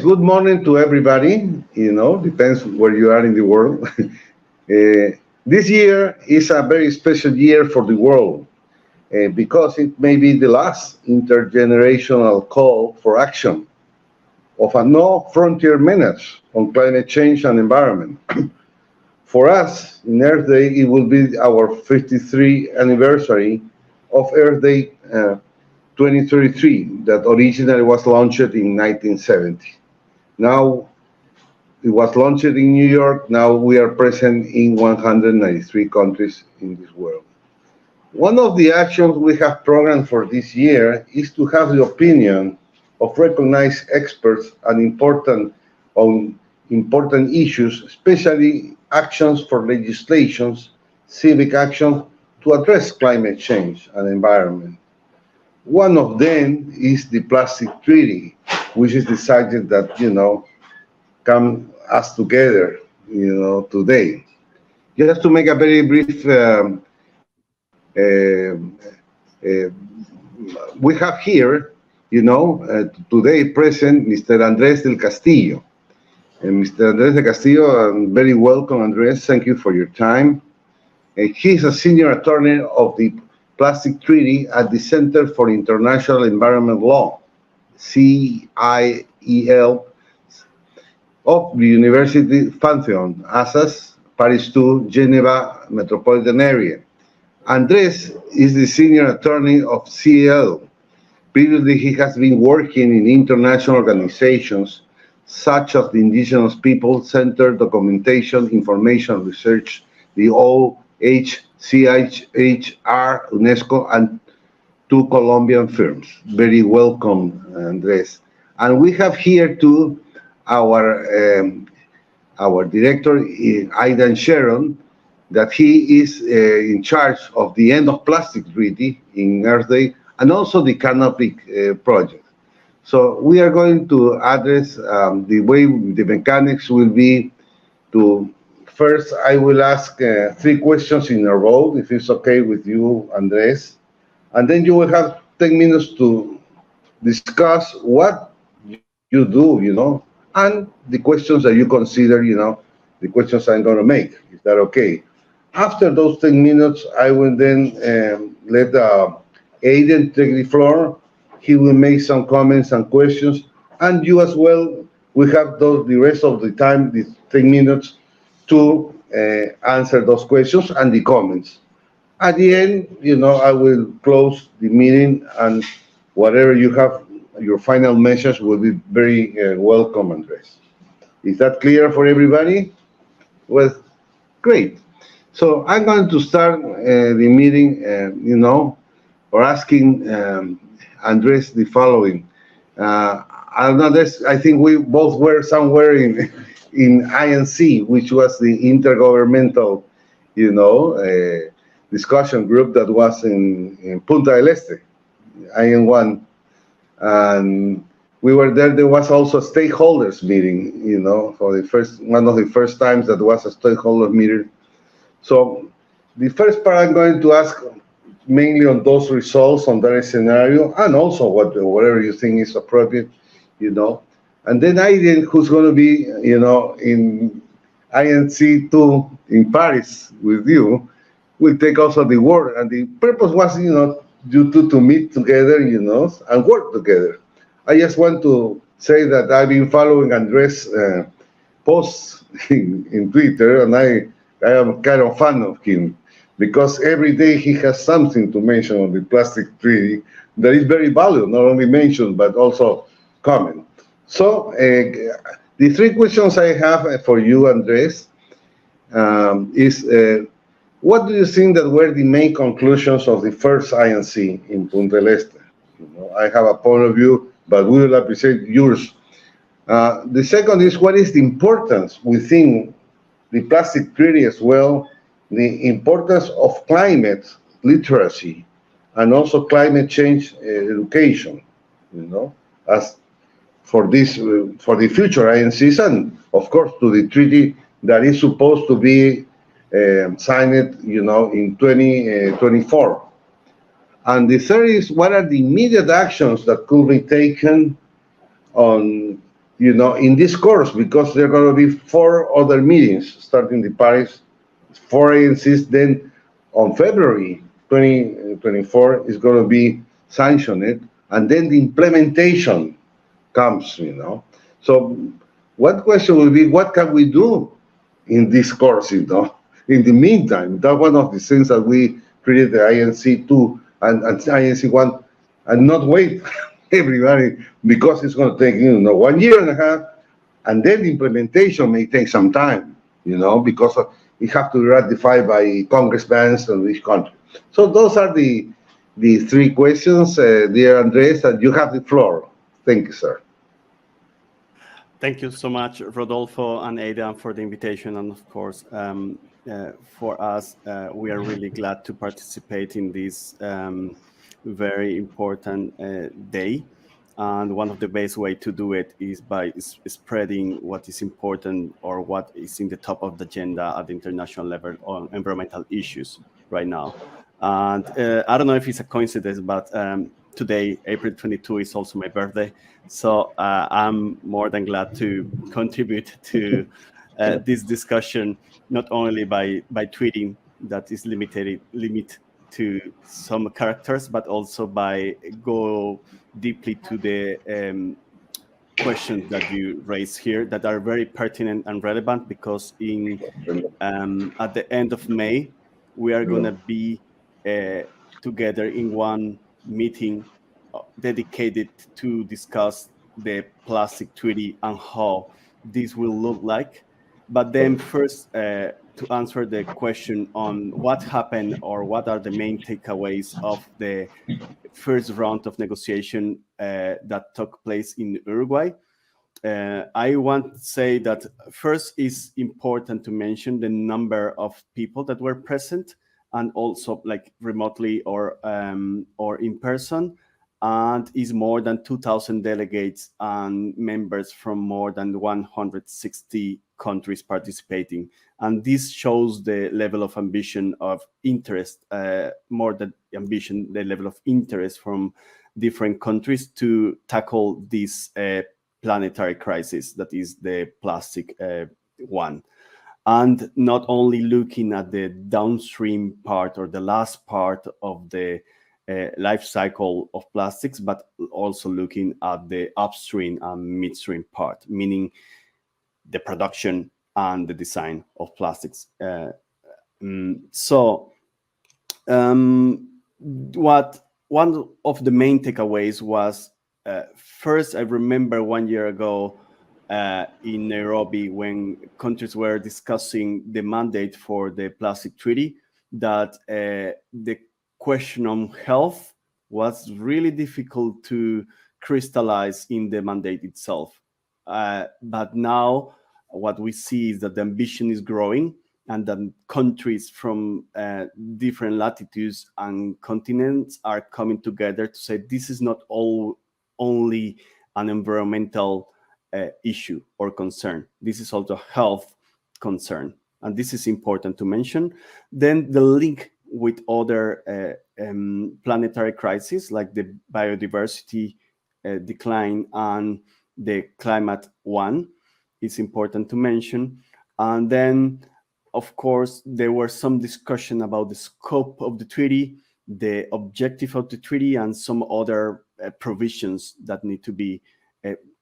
good morning to everybody. Depends where you are in the world. This year is a very special year for the world because it may be the last intergenerational call for action of a no frontier menace on climate change and environment. For us, in Earth Day, it will be our 53rd anniversary of Earth Day 2033 that originally was launched in 1970. Now it was launched in New York. Now we are present in 193 countries in this world. One of the actions we have programmed for this year is to have the opinion of recognized experts on important issues, especially actions for legislations, civic action to address climate change and environment. One of them is the plastic treaty, which is the subject that, come us together, today. Just to make a very brief, we have here, today present Mr. Andres del Castillo. And Mr. Andres del Castillo, very welcome, Andres. Thank you for your time. He's a senior attorney of the Plastic Treaty at the Center for International Environment Law, CIEL, of the University Pantheon, Assas, Paris 2, Geneva metropolitan area. Andres is the senior attorney of CIEL. Previously, he has been working in international organizations such as the Indigenous People Center Documentation Information Research, the OHCHR, UNESCO, and two Colombian firms. Very welcome, Andres. And we have here too our director, Aidan Sharon, that he is in charge of the End of Plastic Treaty in Earth Day, and also the Canopy project. So we are going to address the way the mechanics will be to, first I will ask 3 questions in a row, if it's okay with you, Andres. And then you will have 10 minutes to discuss what you do, and the questions that you consider, the questions I'm going to make. Is that okay? After those 10 minutes, I will then let Aiden take the floor. He will make some comments and questions, and you as well. We have the rest of the time, the 10 minutes, to answer those questions and the comments. At the end, I will close the meeting, and whatever you have, your final message will be very welcome, Andres. Is that clear for everybody? Well, great. So I'm going to start the meeting, or asking Andres the following. I think we both were somewhere in INC, which was the intergovernmental, discussion group that was in Punta del Este, IN1. And we were there. There was also a stakeholders meeting, for one of the first times that was a stakeholder meeting. So the first part I'm going to ask mainly on those results, on that scenario, and also whatever you think is appropriate, And then Aiden, who's going to be, in INC2 in Paris with you, will take also the word. And the purpose was, you two to meet together, and work together. I just want to say that I've been following Andres' posts in Twitter, and I am kind of fan of him because every day he has something to mention on the plastic treaty that is very valuable, not only mentioned, but also comment. So the 3 questions I have for you, Andres, is what do you think that were the main conclusions of the first INC in Punta del Este? I have a point of view, but we will appreciate yours. The second is, what is the importance within the plastic treaty as well, the importance of climate literacy and also climate change education, as for the future INCs, and of course to the treaty that is supposed to be signed, in 2024. And the third is, what are the immediate actions that could be taken on in this course, because there are going to be 4 other meetings starting the Paris, 4 agencies. Then on February 2024 is going to be sanctioned, and then the implementation comes. So one question will be, what can we do in this course, in the meantime? That's one of the things that we created the INC2 and INC1, and not wait everybody, because it's going to take 1.5 years, and then the implementation may take some time, because it have to be ratified by congressmen of each country. So those are the 3 questions, dear Andres, and you have the floor. Thank you, sir. Thank you so much, Rodolfo and Ada, for the invitation. And of course, for us, we are really glad to participate in this very important day. And one of the best way to do it is by spreading what is important or what is in the top of the agenda at the international level on environmental issues right now. And I don't know if it's a coincidence, but today, April 22, is also my birthday. So I'm more than glad to contribute to this discussion, not only by tweeting that is limited to some characters, but also by go deeply to the questions that you raise here that are very pertinent and relevant, because at the end of May, we are going to be together in one meeting dedicated to discuss the plastic treaty and how this will look like. But then first, to answer the question on what happened or what are the main takeaways of the first round of negotiation that took place in Uruguay, I want to say that first is important to mention the number of people that were present, and also like remotely or in person, and is more than 2,000 delegates and members from more than 160 countries participating. And this shows the level of ambition of interest, more than ambition, the level of interest from different countries to tackle this planetary crisis that is the plastic one. And not only looking at the downstream part or the last part of the life cycle of plastics, but also looking at the upstream and midstream part, meaning the production and the design of plastics. What one of the main takeaways was, first, I remember 1 year ago in Nairobi, when countries were discussing the mandate for the plastic treaty, that the question on health was really difficult to crystallize in the mandate itself. But now what we see is that the ambition is growing, and that countries from different latitudes and continents are coming together to say this is not only an environmental issue or concern. This is also a health concern, and this is important to mention. Then the link with other planetary crises like the biodiversity decline and the climate one is important to mention. And then, of course, there were some discussion about the scope of the treaty, the objective of the treaty, and some other provisions that need to be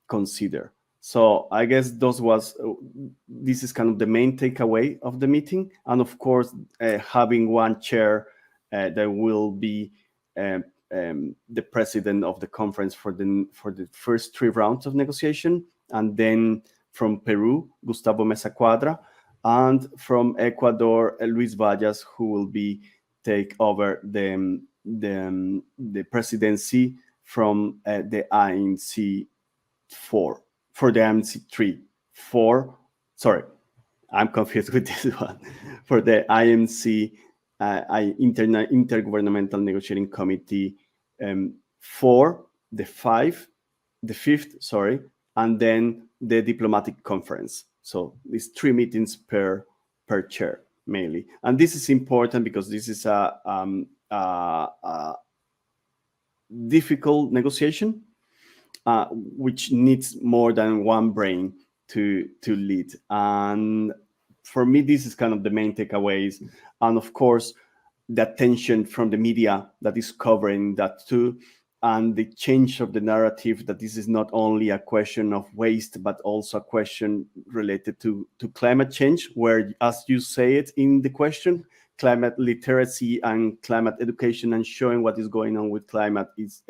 considered. So I guess this is kind of the main takeaway of the meeting. And of course, having one chair that will be the president of the conference for the first 3 rounds of negotiation, and then from Peru, Gustavo Mesa Cuadra, and from Ecuador, Luis Vallas, who will take over the presidency from the INC 4 for the INC 3 4. Sorry, I'm confused with this one. For the INC Intergovernmental Negotiating Committee 4, the 5th, sorry, and then the diplomatic conference. So these 3 meetings per chair mainly, and this is important because this is a difficult negotiation, which needs more than one brain to lead. And for me, this is kind of the main takeaways. And of course, the attention from the media that is covering that too, and the change of the narrative that this is not only a question of waste, but also a question related to climate change, where, as you say it in the question, climate literacy and climate education and showing what is going on with climate is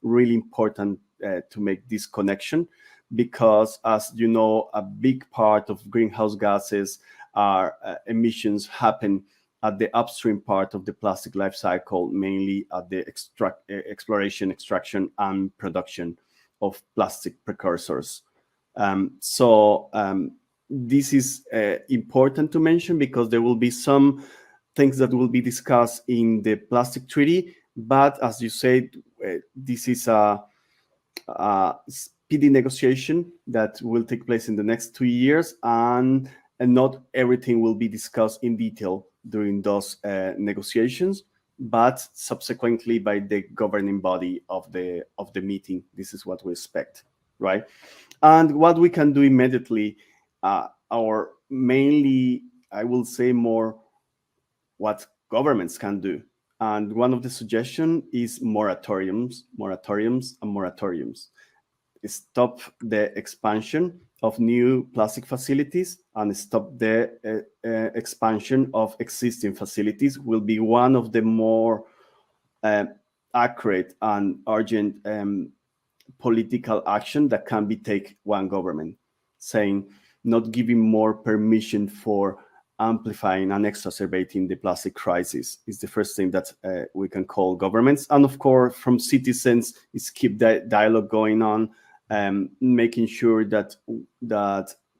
really important to make this connection, because, as you know, a big part of greenhouse gases are emissions happen at the upstream part of the plastic life cycle, mainly at the exploration, extraction, and production of plastic precursors. This is important to mention, because there will be some things that will be discussed in the plastic treaty, but as you said, this is a speedy negotiation that will take place in the next 2 years, and not everything will be discussed in detail during those negotiations, but subsequently by the governing body of the meeting. This is what we expect, right? And what we can do immediately, or mainly, I will say more what governments can do. And one of the suggestions is moratoriums. Stop the expansion of new plastic facilities and stop the expansion of existing facilities will be one of the more accurate and urgent political action that can be taken one government, saying not giving more permission for amplifying and exacerbating the plastic crisis is the first thing that we can call governments. And of course, from citizens, is keep that dialogue going on, making sure that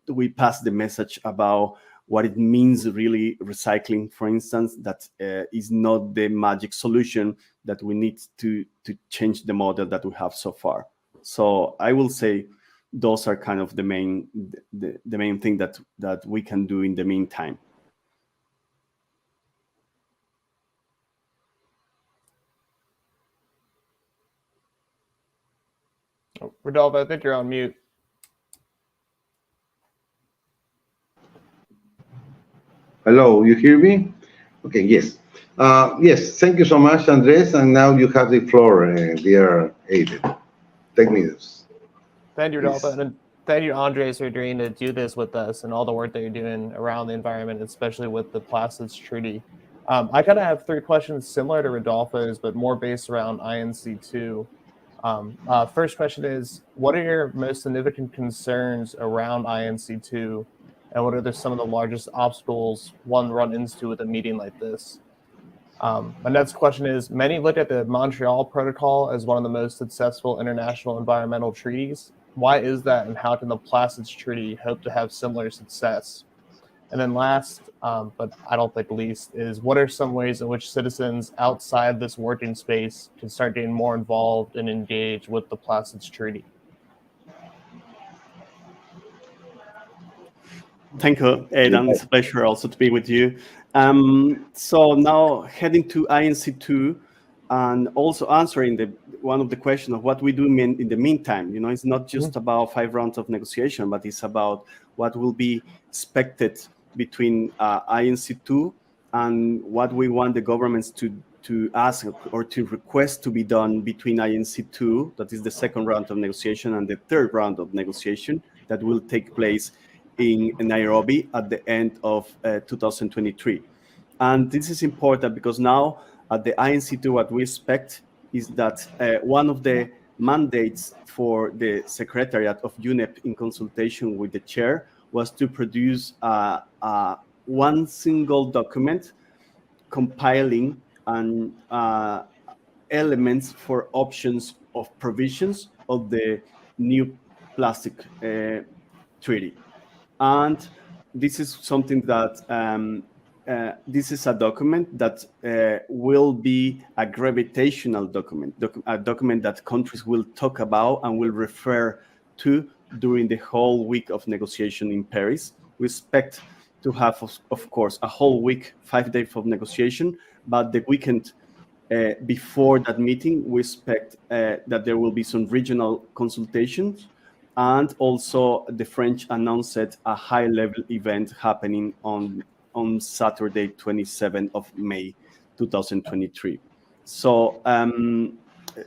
we pass the message about what it means really recycling, for instance, that is not the magic solution, that we need to change the model that we have so far. So I will say those are kind of the main thing that we can do in the meantime. Oh, Rodolfo, I think you're on mute. Hello, you hear me? Okay, yes. Yes, thank you so much, Andres. And now you have the floor, dear Aiden. Take news. Thank you, Rodolfo. And thank you, Andres, for agreeing to do this with us and all the work that you're doing around the environment, especially with the Plastics Treaty. I kind of have 3 questions similar to Rodolfo's, but more based around INC2. First question is, what are your most significant concerns around INC2, and what are some of the largest obstacles one runs into with a meeting like this? My next question is, many look at the Montreal Protocol as one of the most successful international environmental treaties. Why is that, and how can the Plastics Treaty hope to have similar success? And then last, but I don't think least, is what are some ways in which citizens outside this working space can start getting more involved and engaged with the Plastics Treaty? Thank you, Aidan. It's a pleasure also to be with you. So now heading to INC2 and also answering one of the questions of what we do in the meantime. It's not just about 5 rounds of negotiation, but it's about what will be expected between INC2 and what we want the governments to ask or to request to be done between INC2, that is the 2nd round of negotiation, and the 3rd round of negotiation that will take place in Nairobi at the end of 2023. And this is important because now at the INC2, what we expect is that one of the mandates for the Secretariat of UNEP in consultation with the chair was to produce one single document compiling and elements for options of provisions of the new plastic treaty. And this is something that this is a document that will be a gravitational document, a document that countries will talk about and will refer to during the whole week of negotiation in Paris. We expect to have, of course, a whole week, 5 days of negotiation, but the weekend before that meeting, we expect that there will be some regional consultations, and also the French announced a high-level event happening on Saturday, 27th of May, 2023. So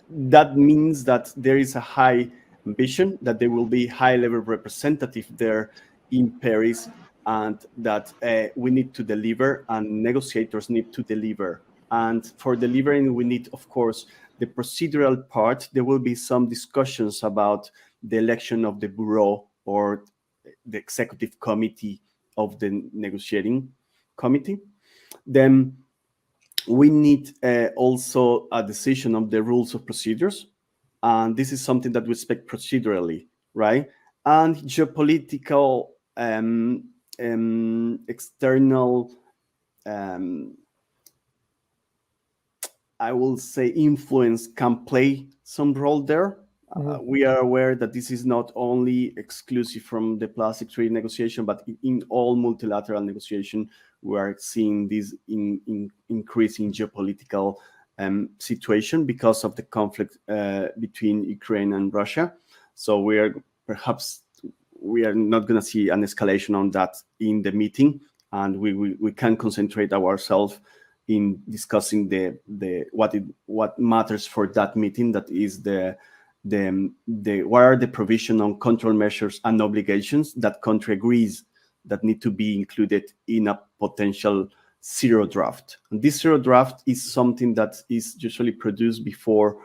that means that there is a high ambition, that there will be high-level representative there in Paris, and that we need to deliver, and negotiators need to deliver. And for delivering, we need, of course, the procedural part. There will be some discussions about the election of the bureau or the executive committee of the negotiating committee. Then we need also a decision on the rules of procedures. And this is something that we expect procedurally, right? And geopolitical external I will say influence can play some role there. We are aware that this is not only exclusive from the plastic trade negotiation, but in all multilateral negotiation, we are seeing this increasing geopolitical situation because of the conflict between Ukraine and Russia. So we are not going to see an escalation on that in the meeting, and we can concentrate ourselves in discussing what matters for that meeting. That is what are the provision on control measures and obligations that country agrees that need to be included in a potential zero draft. And this zero draft is something that is usually produced before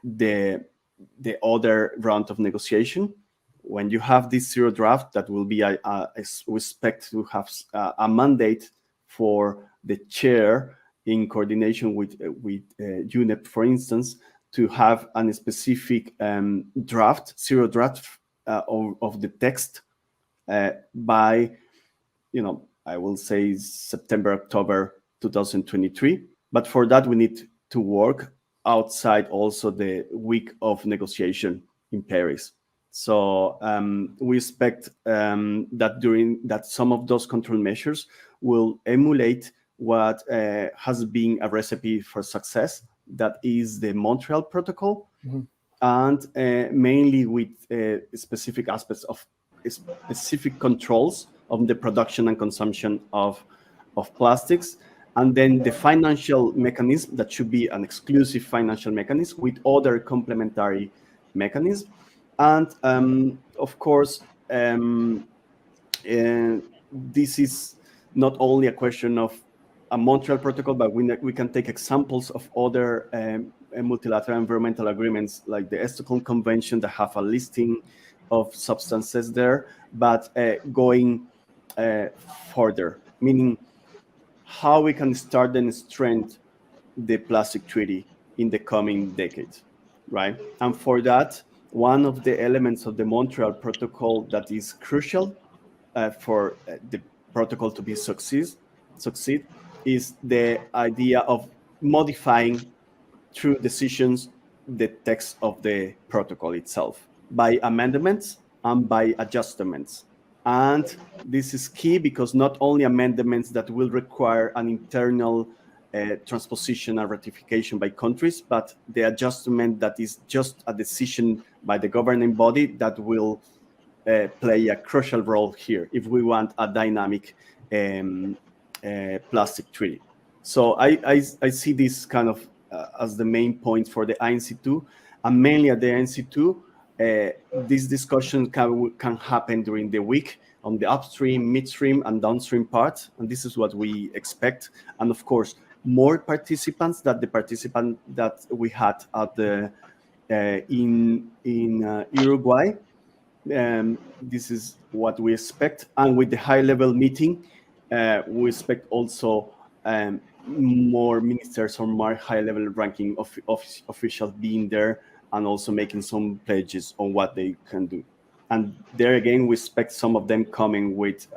the other round of negotiation. When you have this zero draft, that will be we expect to have a mandate for the chair, in coordination with UNEP, for instance, to have a specific zero draft of the text by, I will say September, October 2023. But for that, we need to work outside also the week of negotiation in Paris. So we expect that some of those control measures will emulate what has been a recipe for success, that is the Montreal Protocol, and mainly with specific aspects of specific controls of the production and consumption of plastics, and then the financial mechanism that should be an exclusive financial mechanism with other complementary mechanisms. And of course, this is not only a question of a Montreal Protocol, but we can take examples of other multilateral environmental agreements, like the Stockholm Convention, that have a listing of substances there, but going further, meaning how we can start and strengthen the plastic treaty in the coming decades, right? And for that, one of the elements of the Montreal Protocol that is crucial for the protocol to be succeed is the idea of modifying through decisions the text of the protocol itself by amendments and by adjustments. And this is key because not only amendments that will require an internal transposition and ratification by countries, but the adjustment that is just a decision by the governing body that will play a crucial role here if we want a dynamic plastic treaty. So I see this kind of as the main point for the INC2, and mainly at the INC2, this discussion can happen during the week on the upstream, midstream, and downstream part, and this is what we expect. And of course, more participants than the participant that we had at the in Uruguay. This is what we expect, and with the high-level meeting, we expect also more ministers or more high-level ranking officials being there, and also making some pledges on what they can do. And there again, we expect some of them coming with,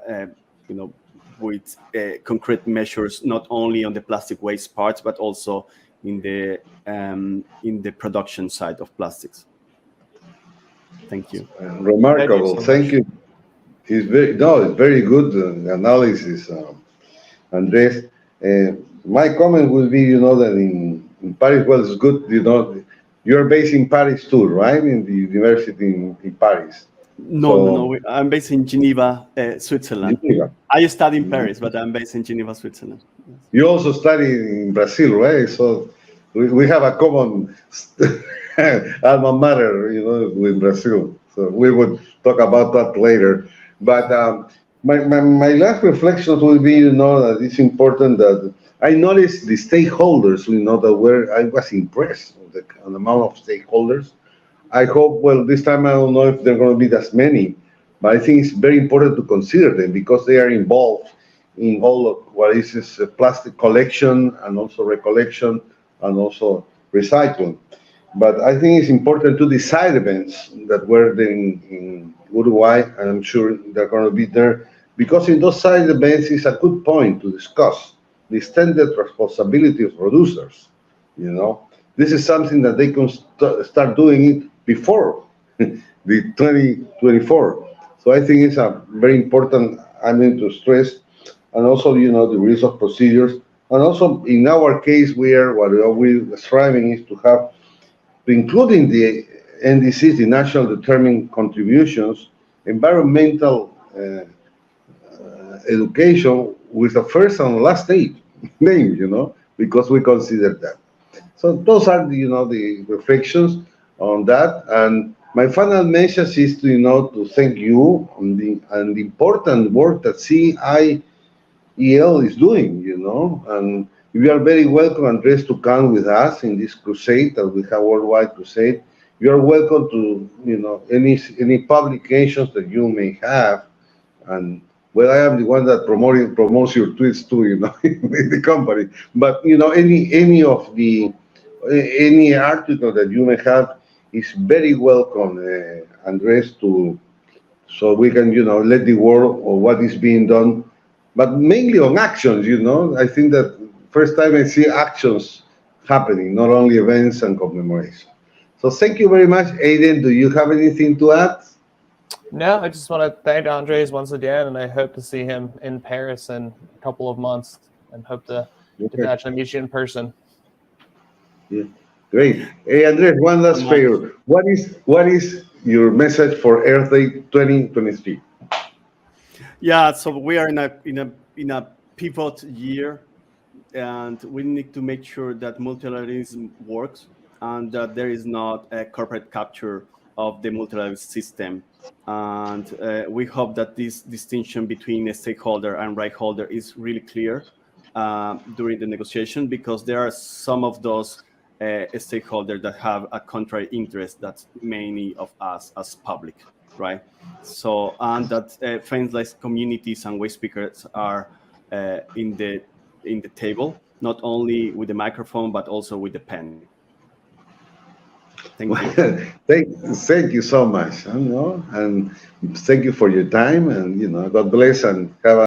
with concrete measures, not only on the plastic waste part, but also in the production side of plastics. Thank you. Remarkable. Thank you. It's very good analysis, Andres. my comment would be, that in Paris, well, it's good, you're based in Paris too, right? In the university in Paris. No, no, no. So, I'm based in Geneva, Switzerland. Geneva. I study in Paris, but I'm based in Geneva, Switzerland. Yes. You also study in Brazil, right? So we have a common alma mater, with Brazil. So we would talk about that later. But my last reflections will be, that it's important that I noticed the stakeholders, that I was impressed with the amount of stakeholders. I hope, well, this time I don't know if there are going to be that many, but I think it's very important to consider them because they are involved in all of what is this plastic collection and also recollection and also recycling. But I think it's important to the side events that were there in Uruguay, and I'm sure they're going to be there, because in those side events is a good point to discuss the extended responsibility of producers. This is something that they can start doing it before the 2024. So I think it's a very important, to stress, and also, the rules of procedures. And also, in our case, what we're striving is to have, including the NDCs, the national determined contributions, environmental education with a first and last name, because we consider that. So those are the reflections on that. And my final message is to thank you on the important work that CIEL is doing, and you are very welcome, Andres, to come with us in this crusade that we have, worldwide crusade. You are welcome to, any publications that you may have. And well, I am the one that promotes your tweets too, in the company. But any article that you may have is very welcome, Andres, so we can, let the world or what is being done, but mainly on actions. I think that first time I see actions happening, not only events and commemoration. So thank you very much, Aiden. Do you have anything to add? No, I just want to thank Andres once again, and I hope to see him in Paris in a couple of months, and hope to actually meet you in person. Yeah. Great. Hey, Andres, one last favor. What is your message for Earth Day 2023? Yeah, so we are in a pivot year, and we need to make sure that multilateralism works and that there is not a corporate capture of the multilateral system. And we hope that this distinction between a stakeholder and right holder is really clear during the negotiation, because there are some of those stakeholders that have a contrary interest that's many of us as public, right? So, and that friends like communities and waste pickers are in the table, not only with the microphone but also with the pen. Thank you. Thank you so much. And thank you for your time. And God bless and have a